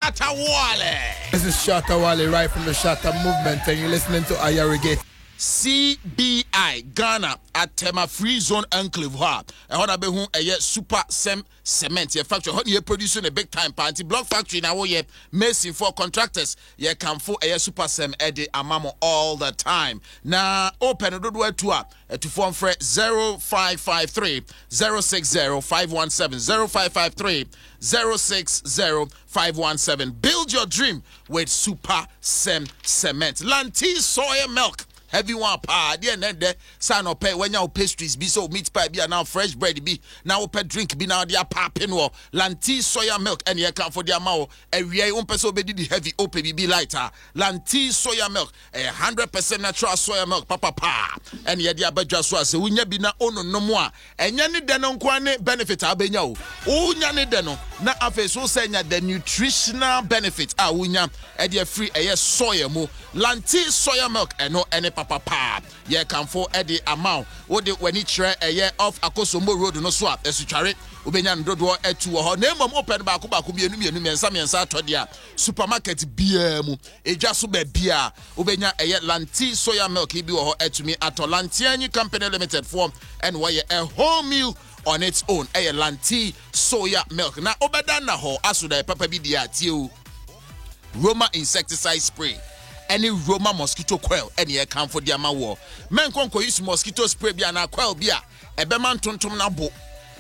Shatta Wale. This is Shatta Wale right from the Shatta movement, and you're listening to Ayarigate. CBI Ghana at Tema Free Zone Enclave ha. And what be who a super cement your factory. What you producing a big time party block factory now ye mason for contractors. Ye can for a super sem edit amamo all the time. Now open the door to form for 0553 060 517 0553 060 517. Build your dream with super cement. Lanti soya milk. Heavy one pa, dear Ned, son or pay when your pastries be so meat pie be now fresh bread be now pet drink be now dear papin or Lanti soya milk and ye account for their mouth a real peso be the heavy open be lighter. Lanti soya milk 100% natural soya milk papa pa and ye dear bedra so we be na ono no more and yani denon kwane benefit abenyo o nyane deno na afe so senya the nutritional benefit a wunya e dear free soya mo Lanti soya milk and no any papa ye can for Eddie amount what the when it try a year off Akosombo road no swap esuchare ubenya ndodo etu ho na emom open ba bi enu mensa atodia supermarket bia mu eja so ba bia ubenya eye Lanti soya milk bi ho etumi Atolanti Anyi Company Limited form and why a whole meal on its own a Lanti soya milk na obeda na ho asoda papa bi dia tie Roma insecticide spray any Roma mosquito coil any account for the amawo. Men conco use mosquito spray be an coil beer, a beman tontum na bo.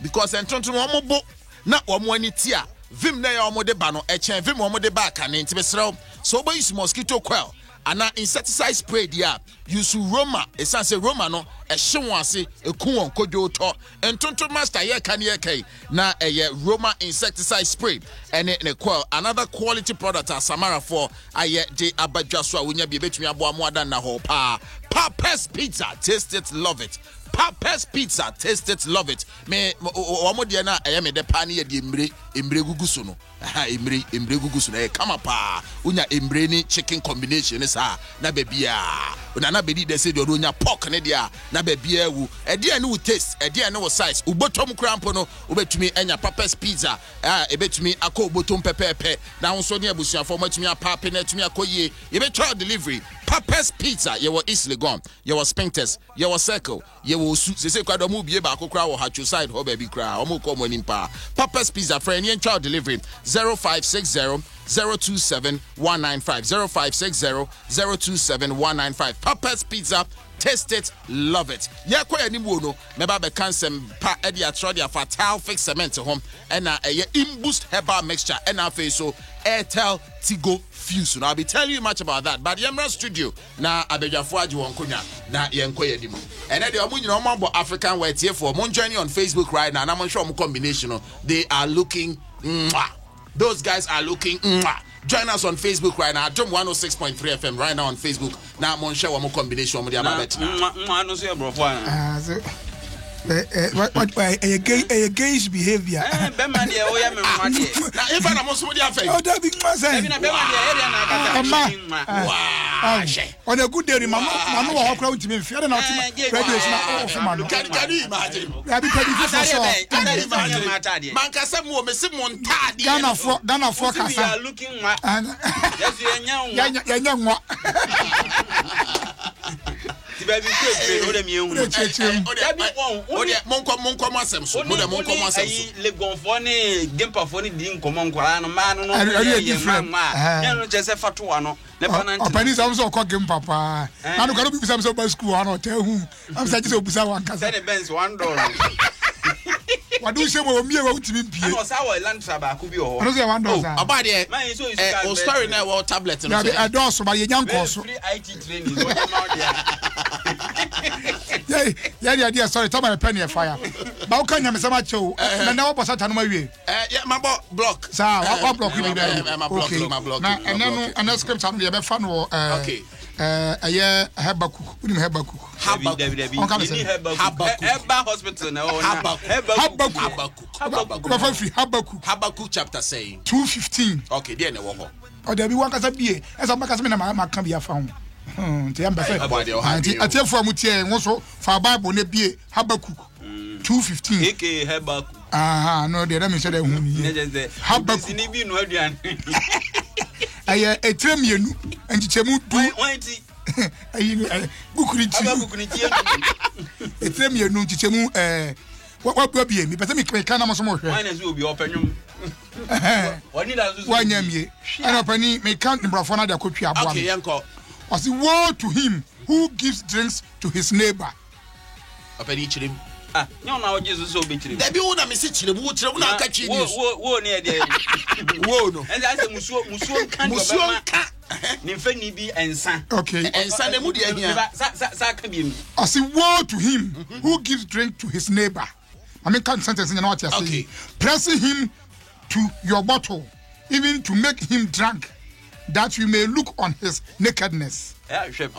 Because en tontum omo bo, na omo any tia, vim na omo de bano, a chen vim omo de back and intimate. So by use mosquito coil. And now insecticide spray dia use Roma e sanse Roma no e hyewanse e kuwon kodo to entonto master ye kan ye kai na e Roma insecticide spray ene ne coil another quality product as Samara for aye de abadwa so a wonya bi betumi abo amoada na ho pa Papa's Pizza, taste it, love it. Papa's Pizza, taste it, love it. Me omo de na me de pa na ye de embre gugusu no. Embre gugusu na e kama pa. Unya embre ni chicken combination is na bebia. Una na bedi de say de onya pork ne dia na bebia wu. E dia no taste, e dia no size. Ubotom krampo no ubetumi enya Papa's Pizza. Ebetumi akọ ubotom pepepe. Na wonso ne abusuafo matumi apapa na tumi akoye. E be child delivery. Papa's Pizza, you were easily gone. You were Spinkters, you were Circle, you were say kwado mu bie ba kokra wo hachu side ho baby kra. Omo ko mo nimpa. Papa's Pizza for any child delivery 0560 027 195 0560 027 195. Papa's Pizza, taste it, love it. Ya kwa ni mu no meba be cansem pa e dia tro dia fatal fix cement home and na imboost herbal mixture and na face so Airtel Tigo Fuse. Now I'll be telling you much about that. But Yemra Studio na abejafo agi won konya na yenko yedimu. And then omo nyina omo African white here for mon journey on Facebook right now. Na mon show omo combination. They are looking mwah. Those guys are looking mwah. Join us on Facebook right now. Jump 106.3 FM right now on Facebook. Now mon show omo combination omo dia babet na. No say bro for. A gay's behavior. Now if I am also with your face. Oh, that big on a good day, Mamma, walk around to me. If you're not graduation, can you imagine? Ghana forecast are looking baby le gonfone gempa fone din komon kwara no ma no no chese fatoa no le pananti opani sam so ko gempa pa na no ka no bi sam so ba school ano te hu am sa just obusa wan kasa the Benz $1 wadu se mo mi e wa utimi pie no sa wa lantra ba ku bi o no se $1 about there o story na wa tablet no say do so ba ye nyanko so free IT training so yeah yeah sorry tell my penny fire ba o kan nyame sama chew na wo bosa tanu ma wie yeah my block sa wa block ni there okay my block na and then script am dey be fan wo okay yeah Habakkuk unim Habakkuk Heba hospital na Habakkuk chapter saying 2:15 okay there na wo ho o dey bi wan kasa bie esa makasa me na ma kan bia fa ho ti am be fe atiefo amutie wo so fa Bible na bie Habakkuk 2:15 eke Habakkuk no dey let me say that hu ni Habakkuk ni bi no aduan aye etrem yenu enchichemu du wanti ayi bukuri ti Habakkuk ni ti etrem yenu enchichemu wa bia mi pese mi kana mo so mo hwe wana zo obi opanwum wani da zo wanyamie ana pani me kan mbrafo na da kotwi aboa okay yanko I say woe to him who gives drinks to his neighbor. Openi chirem. Nyo na Jesus so be chirem. Da bi wo na me se chirem na aka chi ni. Wo ne dey. Wo no. And I say musuo kan do ba. Ni mfa ni bi ensa. Okay. Ensa na mu de ahia. Sa ka bi. I say woe to him who gives drink to his neighbor. I mean can't sentence in what you say. Okay. Pressing him to your bottle even to make him drunk, that you may look on his nakedness. Yes, slow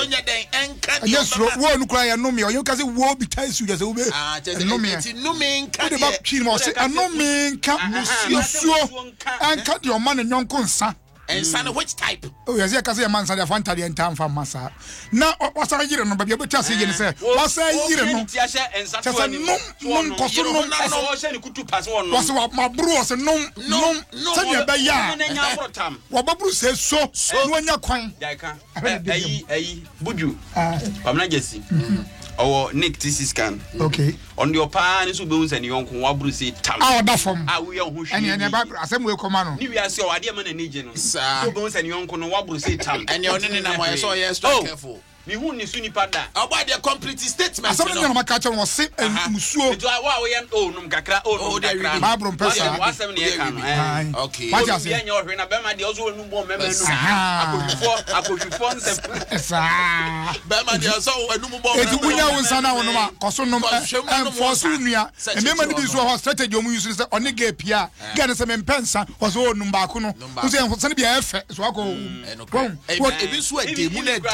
nya den enka. Yes, slow. Wo nu kra ya no me. You can say wo be ties you just ube. No me nka. The back chin mo say no me nka. Musuo. Enka your man and yonko nsa. Ensa which type? Oh yes, you can say man say the fanta the entire fam masa. Na wasa yire no ba bi ta say yire say. Wasa yire no. Ensa to ani. No koso no. Wo hye ni kutu pass won no. Wasa ma bro wasa no. Say ya ba ya. Wo ba bro say so. No anya kwan. Ya kan. Ayi buju. Pamna Jesse. Our Nick TC scan. Okay. On your pan is ubun and yon kun wabru say tam. That from. We are who she. And ba asem we command. Ni we are so ade man ani je no. So ubun and yon kun wabru say tam. And your nene na mo so yes careful. Me hu ni suni pada. About the complete statement. Asem ni na catch was say musuo. Ejo wa we yan num kakra num kakra. Ba bro pesa. Wasem ne kan. Okay. What you say? Your na be ma de ozo num bo meme no. Akofifo nsem. Sa. Be ma de ozo num bo. Eti bunya wonsa na wono ma koso num force nua. E me ma ni bi so ho strategy o mu use say oni ga pia. Ga na se me pensa ozo num ba ko no. Wo say se ne bia efe so akọ. What ebi so ade mu na de.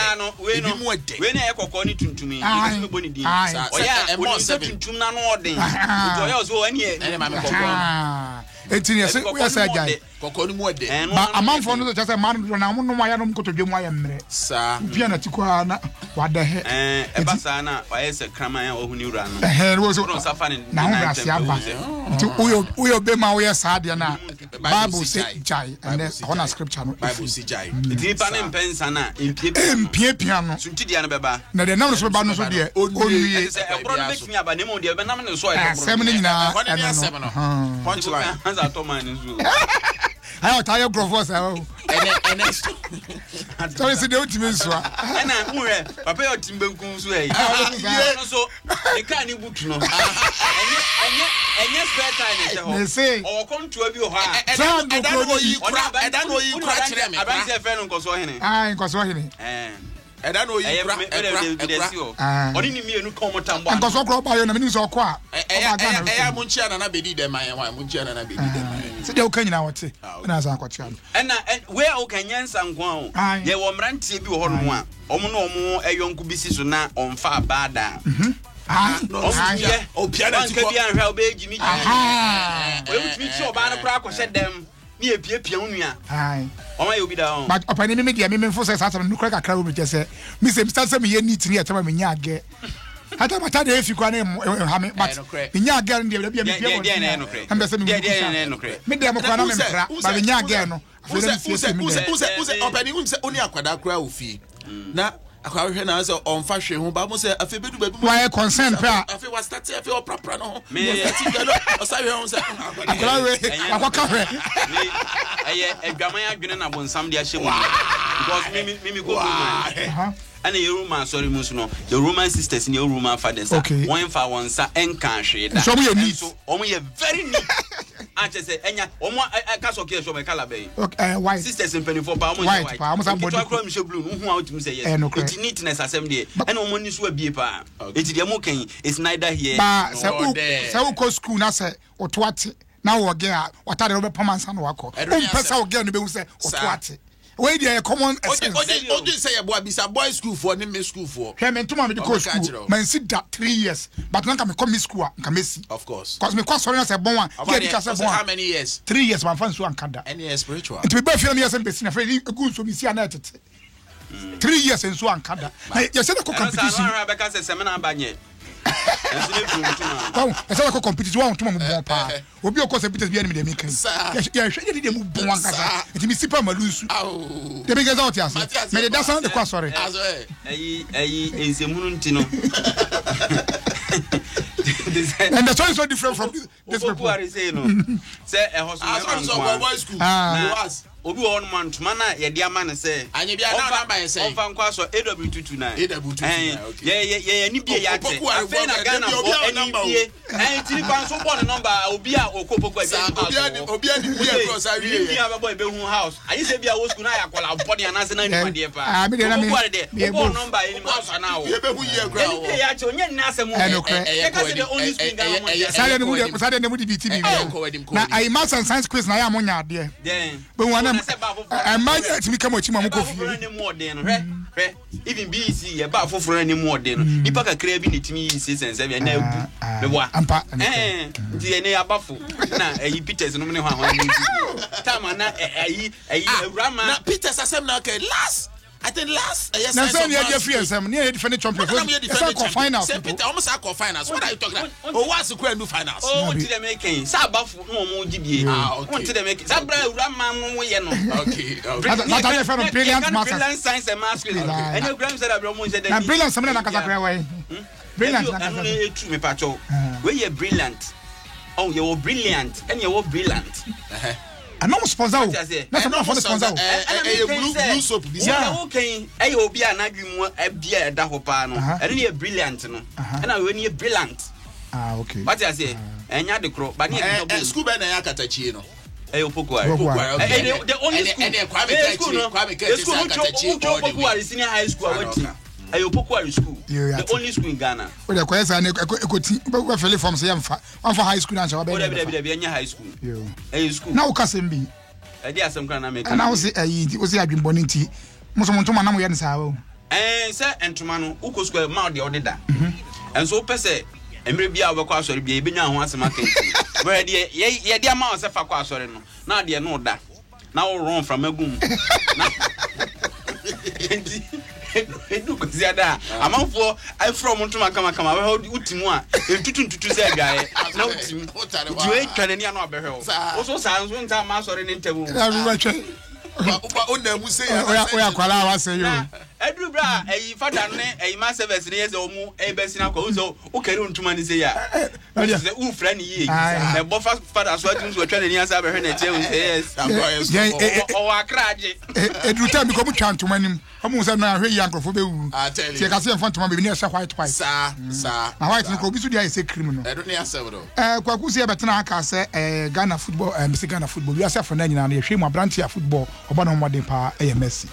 We na ekoko ni tuntumi ni so boni di oya mo se tuntum na no odin oya so ani e ma me kokko enti ne se we say jai kokko ni mu ade ba amanfo no so say man na mo no ya no kotodwe mu ayemre sa pia na tikwa na wada he e ba sa na oya se kraman ya ohuni ura no wo so no safa ni na ho rasi aba ti uyo be ma we sa de na Bible say jai and on scripture no Bible say jai ti pa ne mpensa na empie no sunti dia na beba na de nam so beba no so de onwie se e bro no make me aba ne mo de be nam ne so e bro sem ni nyina no punchline hands to man nzu ayo tayo grofo sa o ene so se de utimi nsoa ena unre papa yo timbenku nso e no so e ka ni butu no enye spare time ne se ho o kontua bi ho a eda no yi kura kire me abanse fe no nkoso hene nkoso hene eda no yi kura oni ni mienu komotambo nkoso kura ba yo na mini so ko a eya munchia na bedi de man wa munchia na bedi de man se de o kanyina wote na sa akwatia ena we o kanyansa nkwan o ye wo mrantie bi wo ho no a omo no omo eyonku bi si so na omfa abada o piano ti ko bi anhwa obejimi we mutimi ti oba na kura akose dem ni epiepia unua oma ye obi da on but opani me dia me mfo se sa no kura kakra obi je se mi se msta se me ye neat ni etama me nya age hata mata de efi kwa na ha me but me nya age ndi bia me bia mo ambe se me me dia mo kwa na me mkra ba me nya age no use opani unse oni akwada kura ofi na akwa hwe na so onfa hwe ho ba mo se afi bedu baby why concern pa afi was start afi opra no me o sa hwe ho se akwa we akwa ka hwe eye edwaman adwene na bonsam de ahye mu because me go and the Roman sorry musuno the Roman sisters in your Roman fathers one for one sa enka hwe da so we need so omo ye very neat ante say enya omo kaso ke so me kala be white sisters in 24 pa omo white pa omo sa body to akro me blue hu a otum say yes it neatness asem de and omo ni so abie pa it de mo kan is neither here nor there say uko school na say otoate na wo ge a watare obe pamansa no wako pesa wo ge no be hu say otoate we dey common essence o say your boy bisa boy school for ni me school for hwe me ntuma me go school man sit that 3 years but na ka me come school nka mesi of course cause me kwa sorry na say bon one here di ka say bon how many years 3 years man fan so ankada any spiritual it be be feel me years be sin afraid go so me see na tete 3 years so ankada na you say the competition na be ka say seminar banye Wow, I said I compete one to my pa. Obi o cause Peters be enemy dey make. Yeah, you dey move bon kasa. It me sipa malusu. The biggest out here. Me dey dance on the kwa sorry. Enzemunu ntino. And the story is so different from this people are saying no. Say a hospital boys school. Obi on man to mana ye dia man say anya bia na number ye say on fan kwa so AW229 okay yeah ni bia ya te afa na Ghana for any bia tiri pan so born number obi a okopoku obi a ni bia cross a wie bia be boy be hu house ayi say bia wo school na ya kola body anase na ni pade pa me dey na me born number any house na wo ye be hu ye gra wo ya che onye ni asem wo e ka say the only school Ghana Saturday ne mu di BTV na I maths and science quiz na ya monya ade be wana I might actually come with Chimamu Kofi. Even BC, a bar for any more than Ipaka Krabi, it means 6 and 7 and now. Ampa, DNA Buffalo. Now, a Peters and Tamana, a Rama Peters Assembly last. I think last yes, near defending champion. Finals. Almost finals. What are you talking about? Oh, what's the grand finals? Oh, what did they make? Sabaf no more GBA. What did they make? Sabra Ramman Wayano. Okay. From brilliant science and math. And your grand said I said that brilliant something like a way. Brilliant to me, Pacho. Where you're brilliant. Oh, you're brilliant and you're brilliant. I know sponsor. That's not for the sponsor. Blue soap. Yeah, okay. I will be an agreement a beer that hopano. And you're brilliant, no. And I when you're brilliant. Okay. What I say, and you're the crow, but you're school by Nakatachino. The only school is senior high school. Ayopokwa school. The only school in Ghana. Well, the question we feel from say for high school and so be high school. Eh school. Now Kasembi. I dey some kind make. And now say we say adwinboni nti. Mo so mo ntoma na mo ye nsa wo. Say entoma no uko school ma de odeda. And so pese emre bia obekwa asori bia ebenya ho asema kan. Where dey ye dey ma o se fa kwa asori no. Na de no da. Na wo run from agum. Edu kuziada amanfo I from ntuma kama we utimu a entutu se adwae na utimu diwe twane ni anu abehwe o so sa nso nta ma sori ni ntamu o na mu se ya kwala wa se yo edu bra eyi fada ne eyi ma service ne yeze omu ebesi na kwa uzo o kere ntuma ni se ya se u fra ni ye na bo fada so atu so twane ni asa abehwe na che yes o akraje edu time ko mu twa ntuma nim omu se na ahwe ya nkrofo be wu se ka se enfo ntuma be ni esa white sa na white ni ko bi su dia ese cream no edu ne asa bro kwaku se betena aka se Ghana football Mr Ghana football wi asa for na nyina na ye hwe mu abrantia football oba no modern pa Messi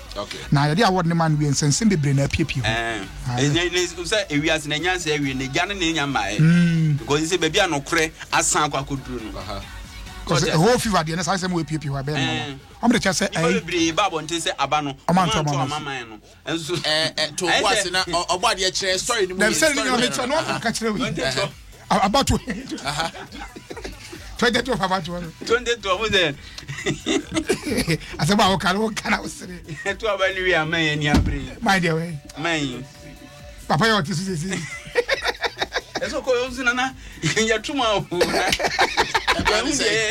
na ye dia award ne man wi sense bebre na piepie ho say ewiase na nyanse ewi ne gane ne nyama because say baby anokre asan kwa koduru no because the whole fever dey na say we piepie ho be no am de che say bebre babo nte say aba no mama no enso to wase na obo de kire story ni mu story no ka kire we about to 22 about 22 was there asaba o kana usire to abani we aman ni abre my dear way man papa yo tisi eso ko yo zina na ya tuma o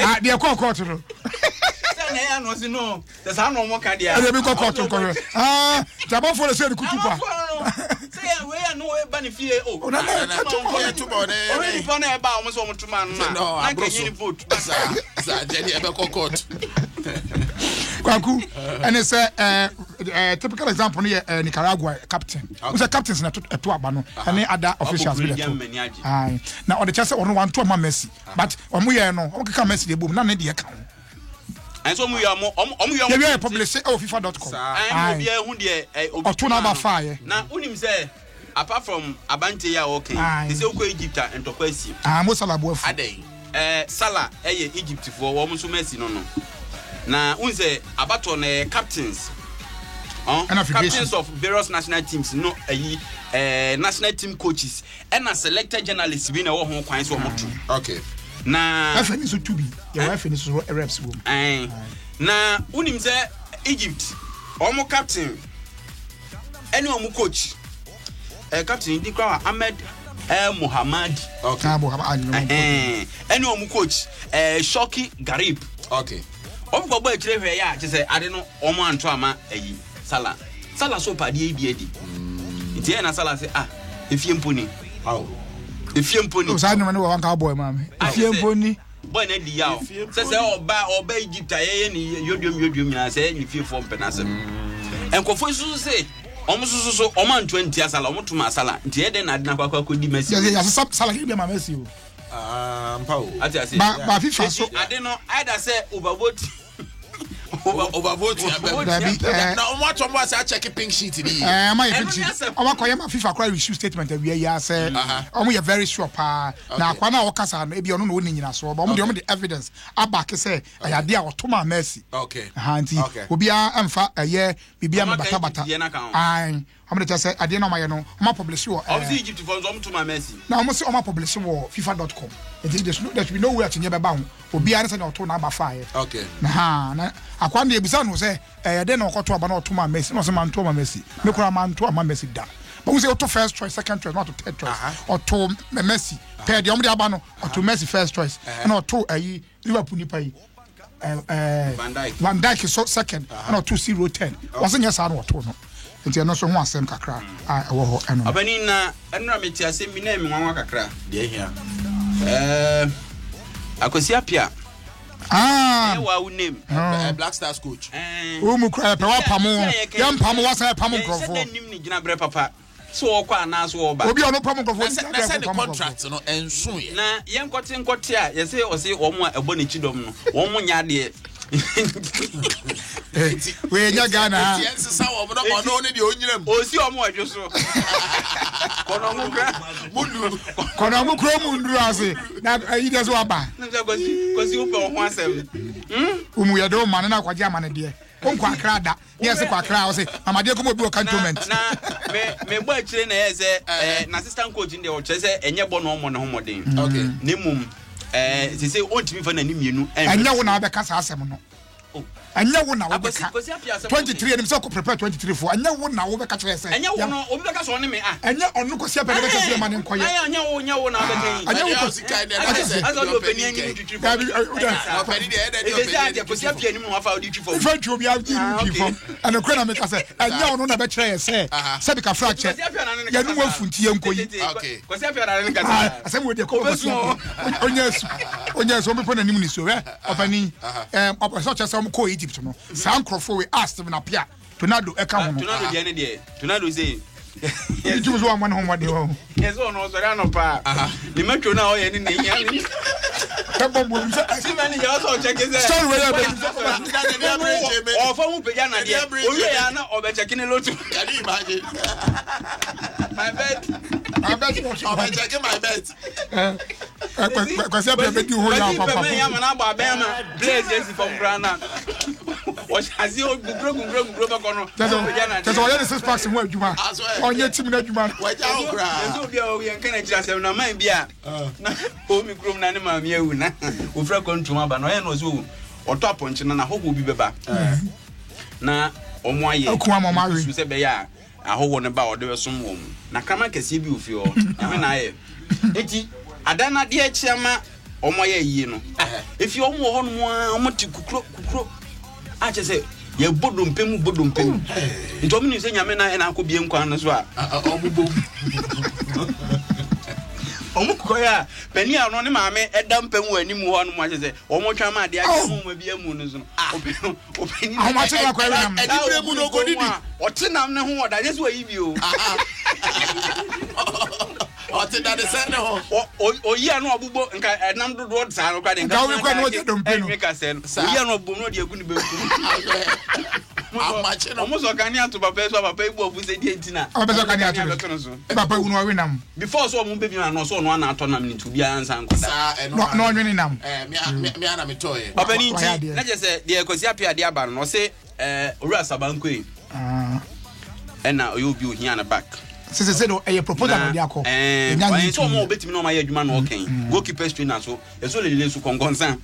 ah de ko court no na ya no sino the san no mo ka dia e be ko court ko ah jabo for the say kutupa say we ya no we ba ni fie o na tuma ne already for na e ba o so mo tuma no na ka ni vote za jeni e be ko court kwaku and it's a typical example here Nicaragua captain who's a captains na to aba no and other officials be there ai na o de chance ono wan to ma Messi but omo ye no o keka Messi de bom na ne de ka and so we are you publish FIFA.com ai obi e hu de obi to na ba fire na unim say apart from Abante ya okay they say uko Egypt and to kwasi Mo Salah boafu adai Salah Egypt for wo so Messi no na unze abato na captains captains of various national teams no national team coaches and selected journalists we na wo ho kwan so moto okay na afeni so to be your afeni so reps wo na unim ze Egypt omo captain any omo coach captain di kwa Ahmed Muhammad. Okay. Muhammad. Any coach Shoki Garib. Okay. Omo boy chire hwe ya che say ade no omo anto ama ayi Salah so padi ebiedi. Nti na Salah say efie mponi. How? Efie mponi. O sa no no wan ka boy mama. Efie mponi. Boy na di yawo. Say oba Egypt aye ni yodum nyina say ni fie fo mpenasem. Enkofo su say omo so omo anto antia Salah omo tuma Salah. Nti ede na ade na kwakwa di Messi. Ya Salah ke be ma Messi o. Mpao. Ati ase. Ba FIFA so ade no either say overvote Now, what one was I check pink sheet? My pink sheet. Our FIFA quite issue statement we say. We are very sure. Now, Kwana Okasa, maybe on no winning us, but the evidence. Abaka say, I had dear Toma Mercy. Okay. Handy. Will be a year, we be a Bata. I am just say, I didn't know my no, my publisher. Egypt for some to my Mercy. Now, almost all my publisher FIFA.com. There should be nowhere to never bound. Will be answered or to number 5. Okay. Akwande ebisa say de na okoto aba na otoma Messi no se man to Messi me kura man to ama Messi da but we say auto first choice second choice not to third choice auto Messi pay de omde aba no auto Messi first choice and auto ayi Liverpool ni pay Van Dijk so second and auto 0-10 wasn't yes an auto no nti no so ho asem kakra wo ho eno abani na enra meti asem bi na mi nwanwa kakra de hia Akosi Apia wa name Black Stars coach. Mu kra pe wa pamo. Yam pamo wa say pamo nkrofo. Se nim ni gina bre papa. So okwa na so oba. Obi ono pamo nkrofo. Na say the contract no enso ye. Na yen nkote a ye say o say omo a ebo ne chidom no. Omo nya de. We nya Ghana. Yes sa wo no ne de onyiram. O si omo adwo so. Kono mu kra. Mundu. Kono mu kra mundu ase. Na yi de so aba. Na kosi wo pe ho asem. Umu ya do man na kwaje amane de. Onko akra da. Yes kwa akra o say amade ko mo bi o cantonment. Na me gbo akire na ye say na assistant coach ndi o kire say enye bo no mo ne ho moden. Okay. Nemum se say ontimi fa na ni mienu. Anya wo na be kasa asem no. Anya wo na wo be ka 23 enim say ko prepare 23 for anya wo na wo be ka kire say anya wo no obi be ka so ne me anya onu ko sia be be ka say ma ne nkoye anya wo na be kan Anya wo sika de na say. Aso do pe ni ani twitwi for Openi de e de openi ko sia pia ni mu afa odi twitwi for fa twi obi a twitwi for ana ko na me ka say anya wo na be kire say say be ka fracture ya nu wafuntie nkoyi okay ko sia pia na ne ka say asem wo de ko ba so onye so me pona nim ni so openi so che say ko Egypt no san crofo we asked him na pia Tornado e ka ho Tornado de ne de Tornado say you choose one home what you yes o no so no pa ni metro na o ye ni hia ni see many years o check is sorry we o fa mu peja na de o we ya na o be check ni lotu can you imagine my bet I'm checking my bet kwasi apia be di ho ya papa me ya na gba be ma blaze yes from Ghana o chazi o gugro ba kono peja na so o ye 6 packs mo adwuma onye tim na adwuma waja o gra so bia o ye kan na kira sem na man bia na o mi krom na ne ma mi awu na o fra kontuma ba no ye no so o top nche na hogo bi beba na o mo aye su se be ya ahowo ne ba o de som wo na kama kese bi ofi o me na aye enti adana de achiama o mo aye yi no efi o mo ho no o mo ti kukro a che se ye bodompem nti o me ni se nyame na na akobie nkwan no so a o bubo omo koya pani ano ne maame eda mpem wo anim ho no mo che se o mo twa ma de achiama mo bi amu no so o pani how much na kwa nam edibre mu no godidi o tenam ne ho oda je so yi bi o o te da de se ne ho o yi anu obubo nka enam dodo sa no kwa de nka we kwa no je dompeno o yi anu obubo no de agu ni be ku amache no omo so kan ya to papa ibu obu se die ntina o be so kan ya to papa unu wa winam before so omo bebi na no so no na ato nam ni to bia ansa nkoda no onwini nam me ana me toye papa ni nti na je se de Akosi Apia de aba no se owura Sabanko e na oyo bi ohia na back se no e proposal no de akọ enya ni so mo betimi no ma ye adwuma no okay goalkeeper trainer so e so le su kongonsan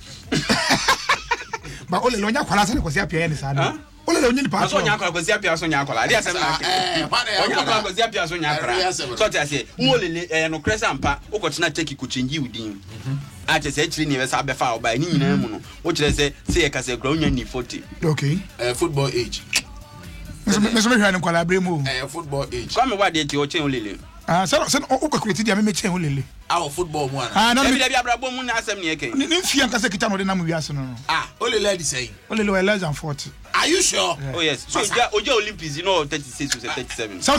ba ole lo nya kwala se Akosi Apia ye ni sa no Ole le onyi pa. So nya akwa kwesi apia so nya akwa. Ade asem na. Onya akwa kwesi apia so nya akwa. So ti ase, wolele no kresa mpa, ukotena take kuchinji udin. Ache se chiri ni be sa be fa oba ni nyina mu no. Wo kire se ye ka se kra onya ni 40. Okay. Football age. Me so me hwa ni kwala bremu. Football age. Kwa me wa de ti o chen olele. So o calculate dia me chen olele. Football mu ana. No me bia brabo mu na asem ni eken. Ni mfia nka se kita no de na mu wiase no. Olele di say. Olele we less than 40. Are you sure? Oh yes. So Oja Olympics, 36 to 37. So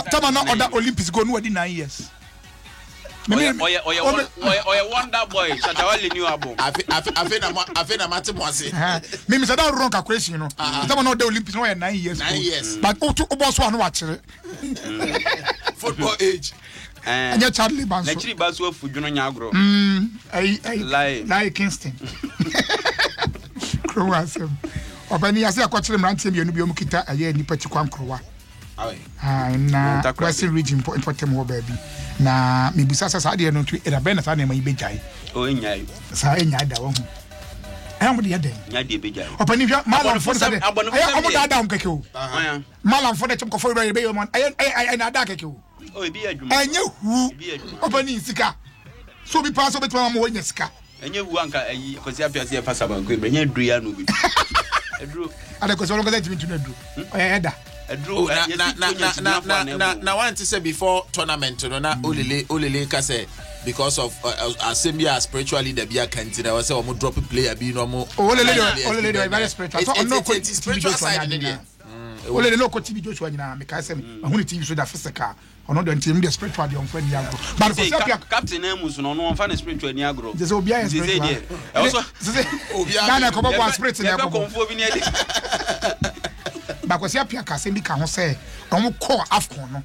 Tama na other Olympics go no 9 years. Oye wonder boy. Shatawale new album. Afe na mate mo ase. Me say that wrong calculation no. Tama na other Olympics no 9 years. 9 years. But o boss one no wa kire. Football age. Anya Charlie Banso. Na chiri baso afudwono nya agro. Like Kingston. Krowa sem. Obani ase akokyere mrantie mienu bi omukita aye nipa tikwan krowa. Na Western region important ho ba bi. Na mebisa sasa de no tu era be na sa na mai bejai. O enyai. Sa enyai da wo hu. Ayam de yeden. Nya de bejai. Obani hwa malam for sa de. Ayo da da keke o. Malam for de chim ko for be yo man. Ayo na da keke o. O ebi adwuma. Anya hu. Obani sika. So bi pa so betwa ma wo nya sika. Enye wu anka ayi kwesi apia se fasa banko e enye dru ya no bi. Edru. Ada kwesi longa timi tunu edru. Oya eda. Edru na want to say before tournament no na olele ka say because of assembly spiritually the bia cantina was say o mo drop player bi no mo olele very spiritual. So no ko spiritual side there. Olele no ko TV Joshua nyina me ka say ahuni TV so da physical. Ono don team the spiritual dey on friend agro. But for captain Emus no on fan spiritual ni agro. Just obia spiritual. Also obia na ko bo spiritual ni ko konfo bi ni ade. Ba ko se apia ka se bi ka ho say omo call Afcon no.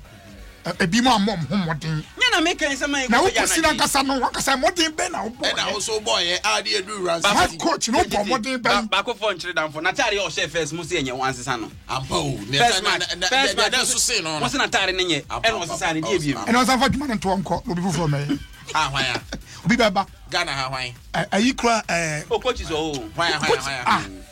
Ebi mo amom homodin. Nya na me kan se man na wo si na kasa no wakasa modin be na wo boy. Na also boy ade edu ransom. Head coach no bo modin be. Ba ko fo nchire dan fo na tare o chef first mo se enye wansesa no. Ampa o. Na so say no. Mo se na tare ne nye. E no sesa ne die biem. E no sa fa dwuma ne to onko obi fufuro me. Hwan ya. Obi baba. Ghana hwan. Ayi kura o coach so hwan.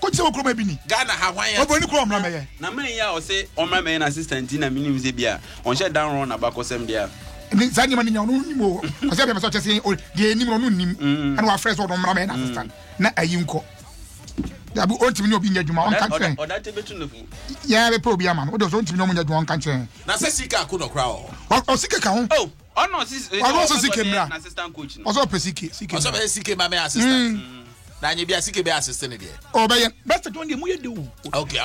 Coach se okro ma bi ni. Ghana hwan ya. Obo ni kura omra me ye. Na man ya o se omra me na assistant na minim ze bia. On share down run abakosem dia. Ni zani ma ni nya no nimo. Ko se be me so chese de ni no nim. Ana wa fresh wo omra me na assistant. Na ayi nko. Dabu ontimi ni obi nya dwuma on kan tren. O da te betu no fu. Ya be pro obi ama no. O do so ontimi no mo nya dwuma on kan tren. Na se sika ko no kra o. O sika ka ho. Oh. Oh no, CK mra. Assistant coach. Also CK. Also be CK ma me assistant. Na nye bia CK be assistant there. Oh be best don dey mu ye de o. Okay,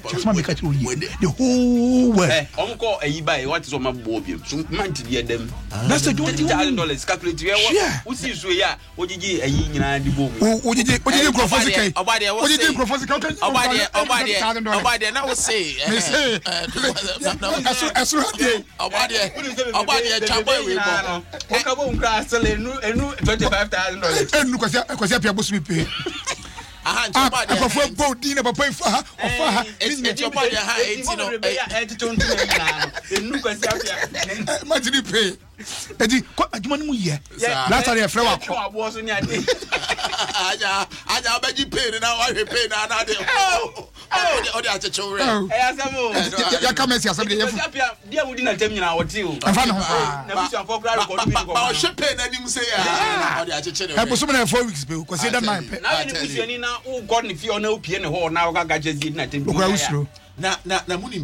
just ma make it o ye. The whole way. Onko ayi bai what is o ma bo bi. So man ti be dem. Best don dey $10 calculate we wo si so ya ojiji ayi nyina di bo mu. Ojiji grofo CK. Ojiji grofo CK. Obade na wo say. Obade chamboy we bo. O ka bo nkra asele enu $25,000. Enu kwasi apia bosu mi pe. Chamboy. Akofo bo din na papa ifa ha. It's chamboy ha 18 no. Enu kwasi apia. Imagine pay. Edi ko adwuma no mu ye. Last time e frɛ wa ko. Abo so ni ade. Aja obeji pay na wa hwe pay na na de. O de achecho re. Asamo. Ya ka mesi asam de yefu. Dia wudi na tem nyina wote o. Afa no. Na busu afọ kra record bi ko. Ba o hwe pay na nim say ya. O de acheche re. E busu na 4 weeks be ko say that man pe. Na ni busu ni na o god ni fi o na opie ne ho na o ga gadget na tem. Ko usro. Na munim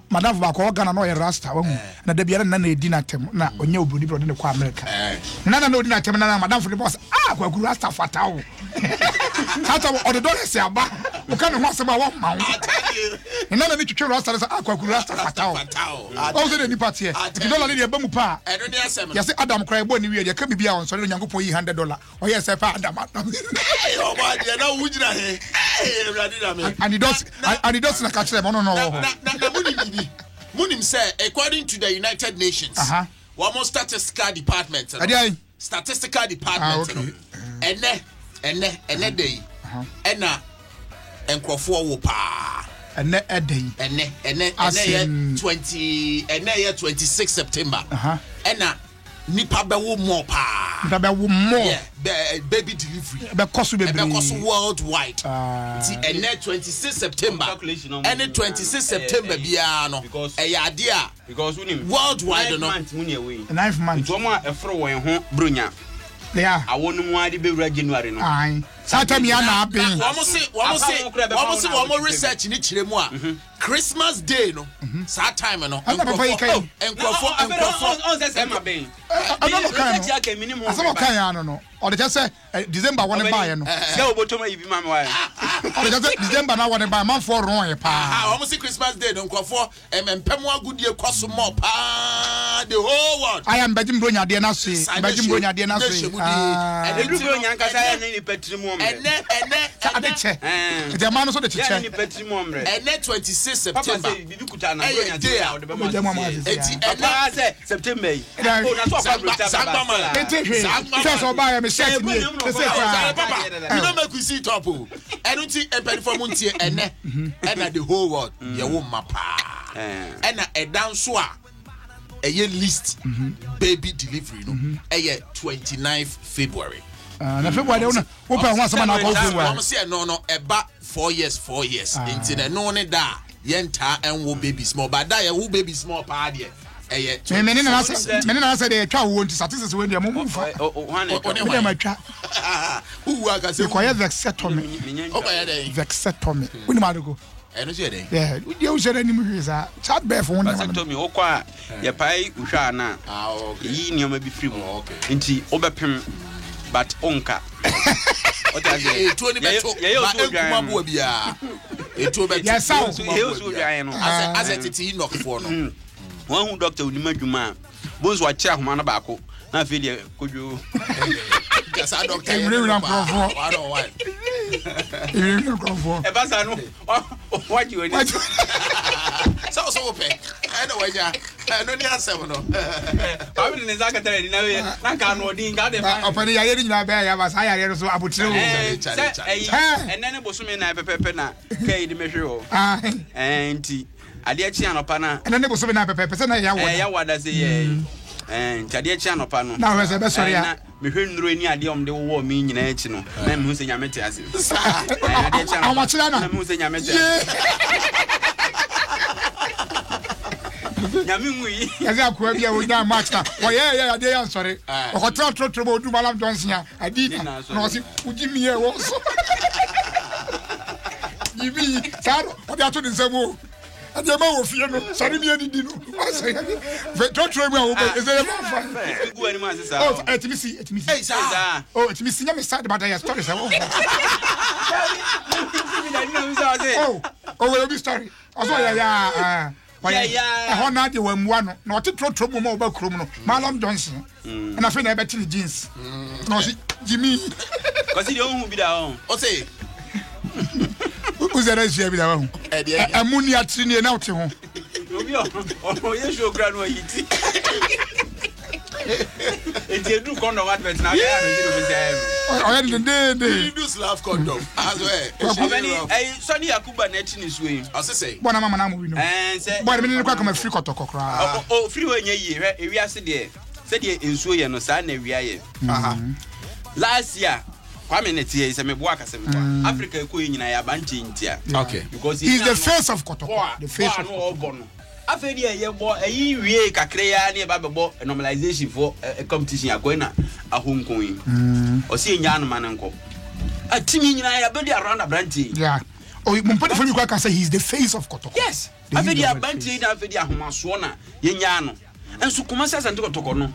madam ba ko Ghana no ye rasta wa hu na da biara na na edi na tem na onye obroni bro ne kwa America na odi na tem na madam for the boss kwa guru rasta fata wo hata o de dollar se aba o ka ne ho asema wo ma wo na ni twetwe rasta sa kwa guru rasta fata wo o se ni party e the dollar ne ba mu pa edo ne asem ya se Adam kra ebo ni wie de ka bibia on so ne Nyankopon yi $100 o ye se pa Adam o ba de na wujira he and he does na catch them no munim say according to the United Nations one more statistical department ene day ena enkrofo wo pa ene day ene 26 September ena nipa bewo more pa. Nipa bewo more. Yeah, baby delivery. Because worldwide. And 26 September. And 26 September biya no. Idea. Because worldwide no. 9 months. Yeah. I want to be January no. Aye. Saturday na been. Wamo research ni chiremwa. Christmas Day no. That time no. Encrofo. No. Or they just say December one buy no. Say obotomo ibi mama why. Or they just say December na one buy man for wrong pa. Almost Christmas Day no encrofo empemwa gudie kwaso more pa the whole world. I am Bejim Bronya de na say. Bejim Bronya de na say. And the Bronya nkasa ya ni petrimu omre. Adeche. The man so the chiche. Ni petrimu omre. And 26 September. Papa say bibi kuta na Bronya dey out the Papa say September. Oh na so Papa buy me shirt me. You don't make we see top. I don't see a for Muntie and the whole world. You won't mapa. And a dance a year list baby delivery no. A year 29th February. Na February una open one some na go February. I'm say no about 4 years. Into the no ne da yenta and wo baby small but da wo baby small pa there. Many na say dey twa wo nti statistics we dey mo fa. We ma twa. Who aka say ko ya vexectomy. Vexectomy. We ma go. Eno se dey. Yeah, we dey share any mu visa. Chat bear for one. Vexectomy o kwa ya pai uhwa na. Okay. Yi nioma bi free mu. Okay. Nti obepem but onka. Etu ni beto. Ba enkuma bo bia. Etu beto. Yes, so. As a titi knock for no. One who doctor will not do man. Bones were chair man back. Now, failure could you? Yes, I don't care. I don't want. A bassano. What you want? So open. I know where you are. I don't have 7. I'm in the Zakatari. I can't know the garden. Open the idea in my bag. I was hired so I would say. And then it was me and I pepper. Kay the measure. And Adiachi and Opana, and then it was 7 person. I what does it? And Tadiachi and Opano. Now, as a best sorry, me hearing the idea of the war meaning, no, and who's in Yametas. How much I'm who's in Yametas? Yamui, as I could be with that master. Oh, yeah, they are sorry. Hotel trouble to Malam Johnson. I did not give me a also. Give me, what are you doing? And the man of you know, sorry, me any dino. Don't try me. Is there a man? Oh, let me see. Oh, let me see. I'm sad about your stories. Oh, will be story. Also, yeah. I want not the one. Not to trouble more about criminal. Malam Johnson. And I think I bet you jeans. No, Jimmy. Because you don't be down. Oh, say. Who's the rest of you? A moon at Sydney and out to home. Oh, yes, your grandma. It's a new condom advert now. I do love condom as well. Sonny Akuba net in his way. As I say, one of my mama and say, but I mean, come a free cotton cock. Oh, free when ye we are said ye in Sway and Osana, we are. Last year. Is a Africa Queen in a banting. Okay, because he's the face of Kotoko. The face of Bono. After a year, a year, Kakrea near Bababo, a normalization for a competition. A Hong Kong or seeing Yan Mananko. A team in a body around a brandy. Yeah. Oh, you can say he's the face of Kotoko. Yes, I've been a banting, I've been a Humaswana, Yano, and Sukumasas and Tokono.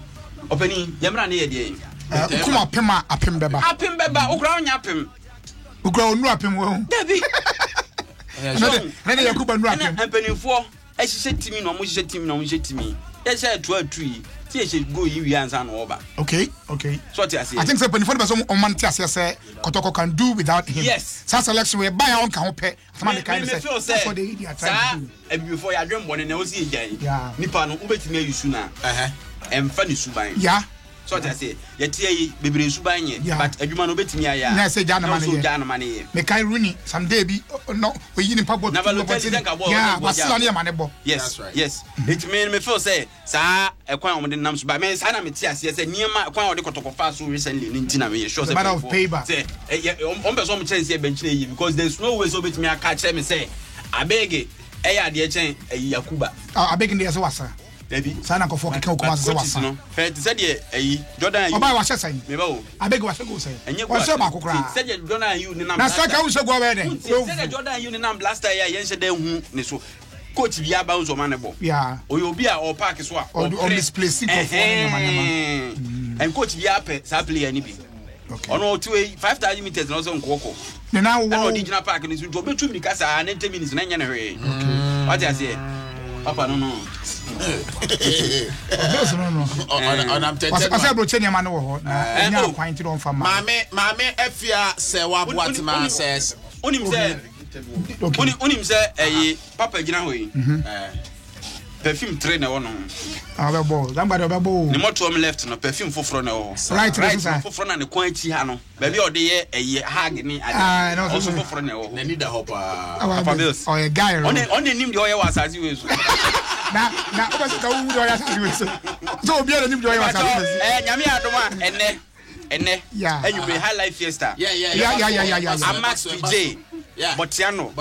Opening Yamran here. Kuma pema apem beba. Apem beba, ukra onya apem. Ukra onu apem wo. Dabi. Na Yakuba nu apem. Empenifo, ehihye timi no mo hihye timi no mo hihye timi. Ye hye to atui. Ti ehye go yi wi ansa no oba. Okay. So ti ase. I think say penifo be so on man ti ase say Kotoko can do without him. Yes. Sa selection we buy on kan ho pe. Sama the kind say. For the idiot. And before you adwem bone na o si ejai. Nipa no ubetimi ayusu na. Emfa ni suban. Yeah. So I say, yeti bebre subanye, but adwuma no betimi aya. Na say jana mane. Me kai Rooney some day bi no we yin pabo. Yeah, wasila na manebo. Yes, yes. It mean me feel say sa ekwan omde nam so ba me sa na me ti ase say niema ekwan ode kotokofa so recently ni ntina me sure say say on person chance e bench na because there's no way so betimi aka kire me say abege eya de chen Yakuba. Abege dey say wasa. Baby, sana ko foke kan ko wasa wasa. Fe ti say de Jordan Ayew. Oba wa hyesan. Me ba o. Abege wa go say. Wa say ba kokra. Say Jordan Ayew ni nam. Na saka wo say go be dey. Say Jordan Ayew ni nam blaster ya yen hye dey hu ni so. Coach bi aba unzo man bo. Yeah. Oyo bi a o park so a. On misplace ko for nyama. And coach bi ape sa player ni bi. Okay. Ono 5,000 meters na so nkoko. Ne na wo. Na original park ni so obetu mi kasa 90 minutes na nya na hwe. What you say? Papa no. No. On am tete. I say bro chenya man wo ho. Na nya kwant don fa ma. Mame afia se wa boatman says. Onim say papa gina ho yi. Perfume train na wono. Abebo, somebody abebo. Ne moto left no perfume foforo na wo. Right foforo na ne kwan chi ha no. Ba bi ode ye hag ni ade. No also foforo na wo. Na need the hopa. Papa Bills. Oh, a guy. On nim de oye wasazi we so. Na oba ka wu de oye wasazi we so. So obi ade nim de oye wasazi we so. Nyame adoma ene. Yeah. And you be high life fiesta. Yeah. I'm Max PJ. Yeah. Botiano e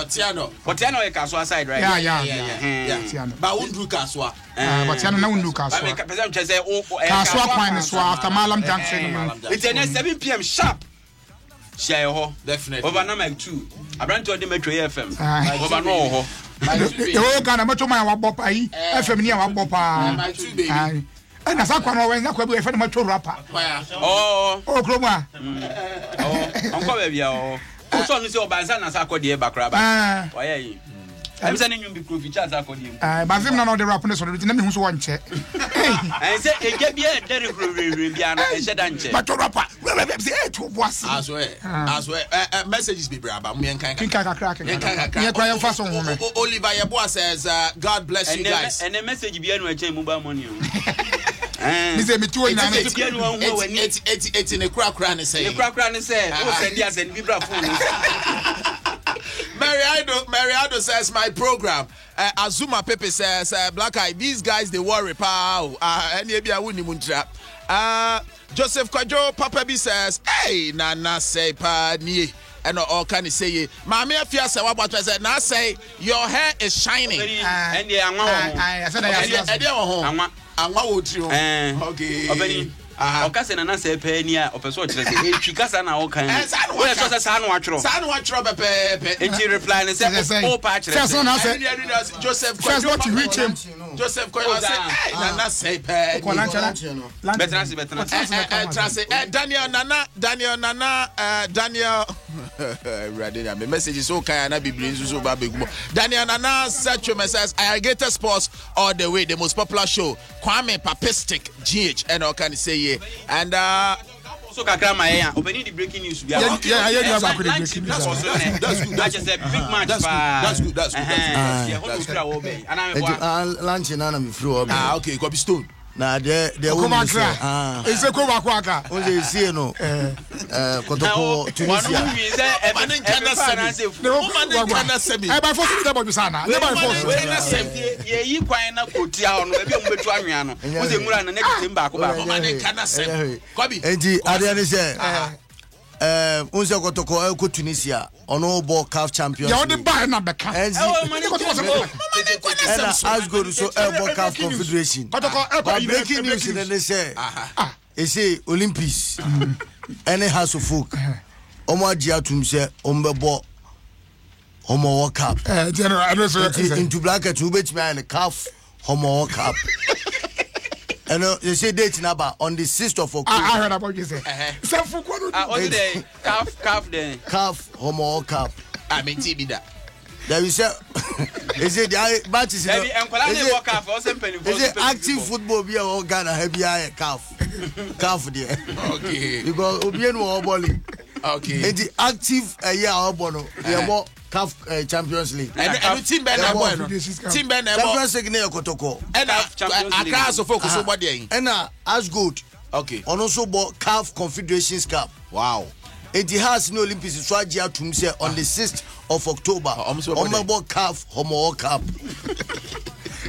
kaswa side right? Yeah. Ba undu kaswa. Botiano na undu kaswa. Ba me person say kaswa kwan so after Malam Junction. It's 7 p.m. sharp. Share ho. Definitely. Over number 2. Abranto de Metro FM. Over no ho. E Ghana Metro man wa bop ayi. FM ni wa bop pa. My 2 baby. Na sakwa no we na kwa bi e fa na Metro rapper. Oh. Kroma. Onko be bia oh. So no say obanza na sa akodi e bakraba. Oya yi. Em say nyum bi kro fi chat akodi em. Bazim na no de rap ne so na me hu so wonche. En say eja bia dere kro rewe bia na e sheda nche. But rapper, we say to boss. As well. Messages be braba. Me en kan crack. Me kwa yem fa so ho me. Oliver Yeboah says God bless you guys. And the message bia no achen mobile money. Me say me tuo ina it's in a crack ne say. The crack ne say. O send dia send bibra phone. Mariado says my program. Azuma Pepe says Black Eye. These guys they worry pow. Any bia wuni muntra. Joseph Kwajo Papa B says, hey Nana say pa ni. And all can say, Mammy Afia say what I said. Now say your hair is shining. And I said I want you. Okay. Okase na na se pe ni a opeso kire se twikasa na wo kan wo so se sa no atwro pepe enti reply ne se o pa kire se na se Joseph first what you reach him Joseph Koyo say na na se pe better Daniel Radina me message so kan na bibli nso ba begumo Daniel Nana search messages Alligator Sports all the way the most popular show Kwame Papistic GH and all can say and so kakra ma ya obeni the breaking news bia yeah you have the breaking news that's good I just a big match that's good yeah how you wo be ana me boy lunch na na me free wo be okay Kobe Stone na de wo me say ese ko ba ko aka o se see no kotoko Tunisia manen kana semi by force the boy sana by force ye yi kwan na kotia ono e bi mo betu anwea no o se ngura na na kitem ba ko ba manen kana semi Kobe enti ade ne say unse kotoko ko Tunisia ono bo CAF champions ya odi ba na beka as go so bo CAF confederation kotoko breaking news in the say say Olympics any house of folk omo agia tum say ombebo Homo World Cup general into bracket who bet me and CAF Homo World Cup. And they say date number on the 6th of October. I heard about you say. On the CAF Homo World Cup. I mean TV that. There is a is it the matches is it active football be all Ghana heavy CAF there. Okay. Because Obiano or Bowling. Okay. And the active year or Bono. They more CAF Champions League. And team Ben Team Ben Champions League near Kotoko. And Accra so focus on what they. And as good. Okay. On also bought CAF Confederations Cup. Wow. And the House in the Olympics is right here to say on the 6th of October. On my board CAF Homo Cup.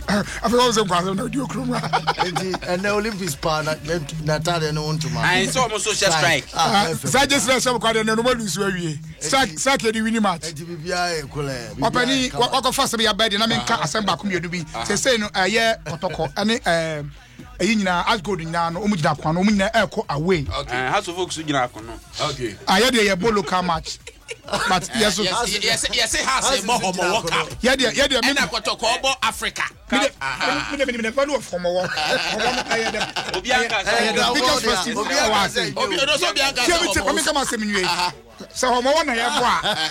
I feel also going to do a crew. And the Olympics partner, Natalia, no one to my. And it's almost social strike. So I just let some kind of nobody lose where we strike the winning match. Opani, what go first be a bed, and I mean, assemble to be. Say, no, a year, protocol, and as good in now, Omujak, Omina Echo away. Okay, House of Folks, okay. I had a local match. But yes, has a more homo walk up. Yeah, and I got to call about Africa. The so homo one na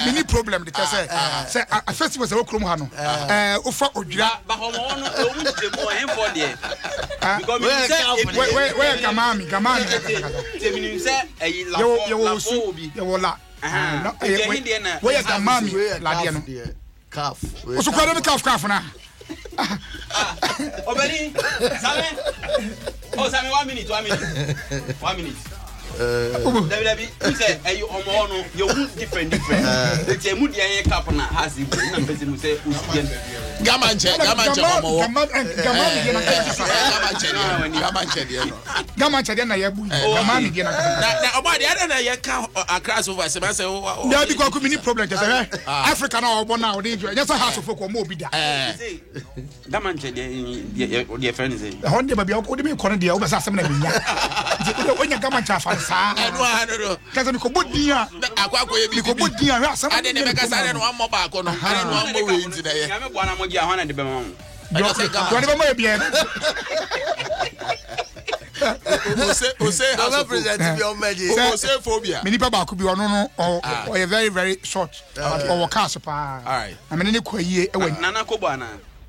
mini problem the say a festival say okrom ha no ofa odwira ba homo no o mu je mo hen for there because where gamami teminim say ayi la fo obi yo la where gamami la dia no CAF o so kwara no CAF na obeni same 1 minute 1 minute David, you say, "Are you on no? You different. The Temu Dia Cup na has it. Na person say, Gamanche, na yebu. Gamani dia na. Na oba dia na ye ka across over se say o. Na bi kwa ku mini problem just Africa na obo na o dey enjoy. Just house of ko mo obi da. Gamanche dia friend say. Honde ba bia o dey me kono dia o be sa asem na binya. Onya Gamanche afa sa. No. Kaza mi ko bodia. Akwa ko ye bi. Ko bodia we asem. Ade ne be ka sa ne no ammo ba ko no. Ade no ammo we nti na ye. Ya me bua na mo gia ho na de be ma. Yo de be mo e bia. Phobia. Many people could be on or very, very short or cast. All right. I mean, any quay, Nana Kobana.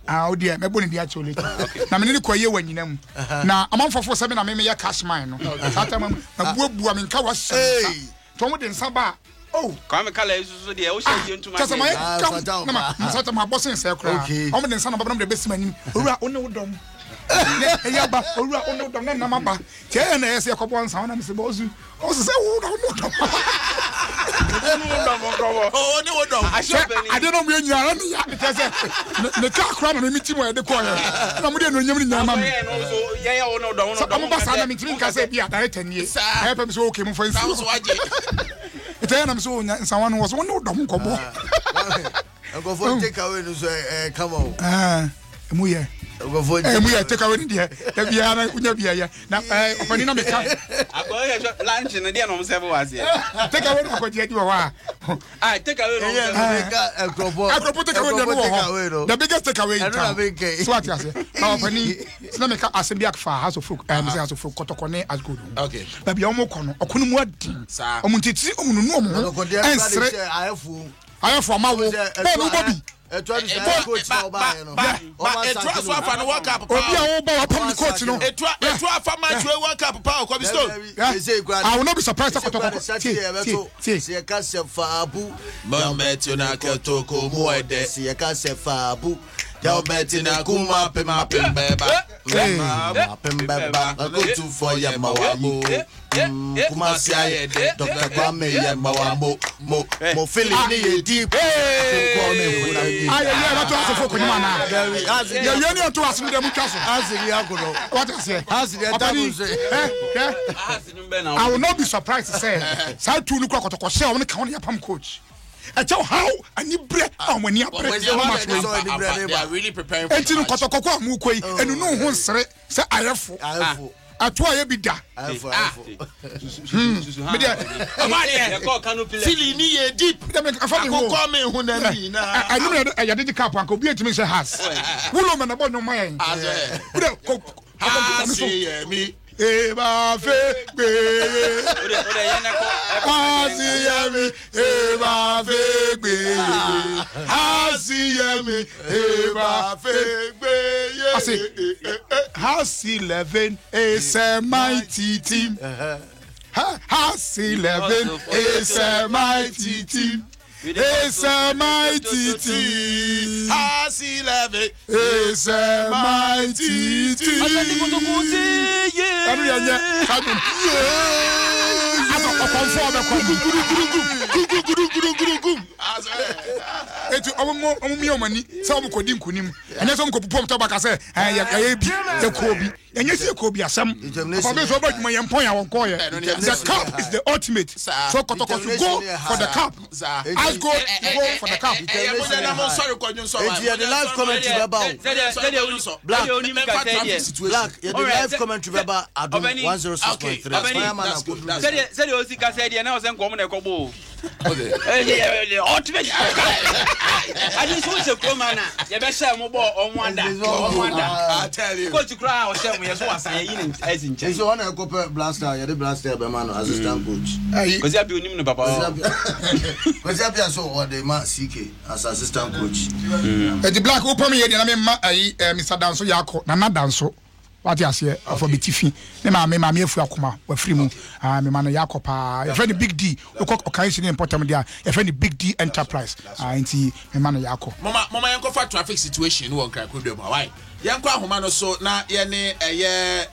Oh dear, my bonnie actually. Now, many quay when you know. Now, a month for 7, I may make a cash mine. A boo, I mean, Kawas. Tom in Saba. Oh, come color is the ocean into my boss in circle. I'm in son of the best man who are on no dome. Yaba, who are on no dome, Namaba. Ten as a couple of sound and Sibozu. Also, say, oh, no, I don't know when you are because the car crown and meeting where the corner. Nobody know you in your mamma. I'm about to meet I said, yeah, 10 years. I have him so came for instance. Then I'm so someone was one no dumb combo. I'm going for take away this come on. Muye. Muye take away the Biana Unia. Now, Panina make lunch in the day on 7 was here. Take away what you are. I take away the biggest takeaway. So what I say? Now, Penny, Snamaka Asembiak for House of Folk and House of Folk Cotocone as good. Okay. Baby Omocono, Okunumwadi, Omuntiti, Omunumo, and I have for my Bobby. A transfer for the World Cup. A transfer match World Cup power come stone. I will not be surprised to Yo betina kuma pema pembeba go to for ya mawamo kuma sia de Dr. Kwame ya mawamo mo feeling ni deep I to ask for Kunimana ya yoni to ask them twaso asiri akono what I say asiri I will not be surprised to say say to look kotoko share on can ya pam coach I tell how and you break when you are they are really preparing for and you kotoko mu koi and you know who say ayefo atwa ye bi da Silly ni deep akoko me hu na ni na I know ya dey cap an ko bi etimi say has wo lo me na bo no man me Eba fe gbe Asiyemi Eba fe gbe Asiyemi Eba fe gbe I say House 11 is a mighty team. House 11 is a mighty team. It's a mighty tea. Has 11. It's a mighty tea. Eti omo mani se omo kodi nkunim enya se omo ko popom to baka se ya bi ya kobi enya se kobi asam papa be so badwuma ye mpon ya won ko ye the cup is the ultimate so kotoko to go for the cup as go for the cup the live commentary about black the live commentary about Adom 106.3 said you see ka said you na o se nkom na ekobo ultimate I just want to come on. You better say more on one. I tell you. Go to cry or say we are so assigning as in change. So one I copy blaster, you the blaster be man assistant coach. Because you have been him papa. Because you have so what the man CK as assistant coach. The black open me here na me Mr. Danso Yako na na Danso. What you say for bitifi me ma efu akoma wa free mu me ma no Yakopa e friend big D okay see important there e friend big D enterprise nti me ma no Yakop mama yanko fa traffic situation won kra kodum why yanko ahoma no so na ye ne eye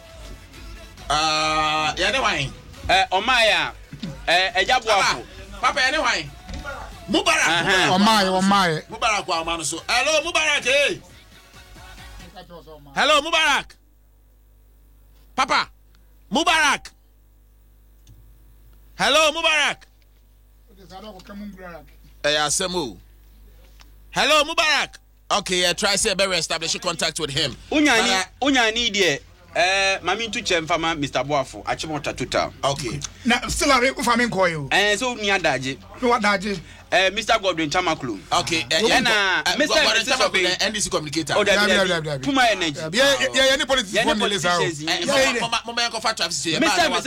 ye ne wan omaya ejaboafo papa ye ne wan Mubarak omaya Mubarak wa ahoma no so hello Mubarak eh hello Mubarak Papa, Mubarak. Hello, Mubarak. Hello, Mubarak. Okay, try to establish contact with him. Unya need ye. Mami to Chemfama, Mr. Boafo, Achimota Tuta. Okay. Now, still a rate for me coil. So near Daji. What Daji? Mr. Godwin Chamaklu. Okay, Mr. Godwin Chamaklu, NDC communicator. Puma Energy. Yeah, any politician. Mr.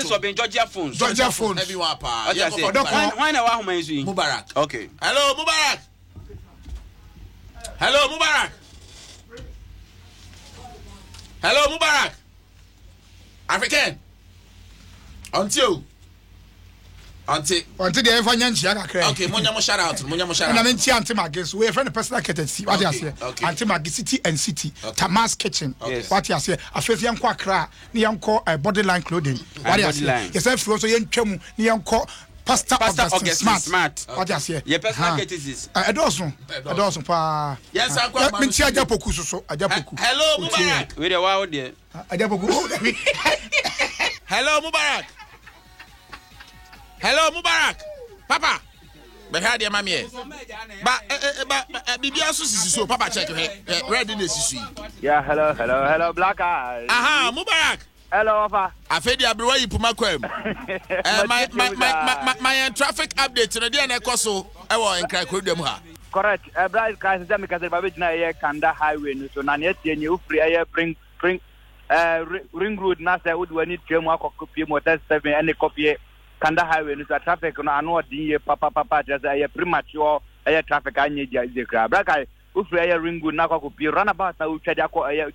Sobin, Georgia phones. Georgia phones. Everyone, why now? Mubarak. Okay. Hello, Mubarak. Hello, Mubarak. Hello, Mubarak. African. Until the ever nyanchi akakra. Okay, Munyamo shout out. And I mean Auntie Magis, we friend personal courtesy. What you say? Auntie Magis City and City. Tamas Kitchen. What you say? A face young kwakra, ni yanko bodyline clothing. What you say? Yes, I feel so young chemu ni yanko Pastor August smart. What you say? Your personal courtesy. I don't pa. Yes, I'm going to Ajapoku so Ajapoku. Hello, Mubarak. We the wow there. Ajapoku. Hello, Mubarak. Hello, Mubarak. Papa. But how dear mammy? But Bibia so Papa check readiness. Yeah, hello, black eye. Aha, Mubarak. Hello, Papa. I fed you everywhere you put my quem. My traffic update to the DNA Coso. I want to crack with them. Correct. A bright guy is because the Babina Kanda Highway. So, Nanyet, you free bring ring road. Nasa would when it came up copy motor 7 and a copy. Kanda Highway is a traffic on annual D. Papa just a premature traffic. I need the crab. Black eye, if we ring good, now could be run about now,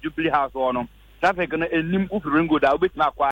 Jubilee House or no traffic on a limb ring good. I'll be not quite.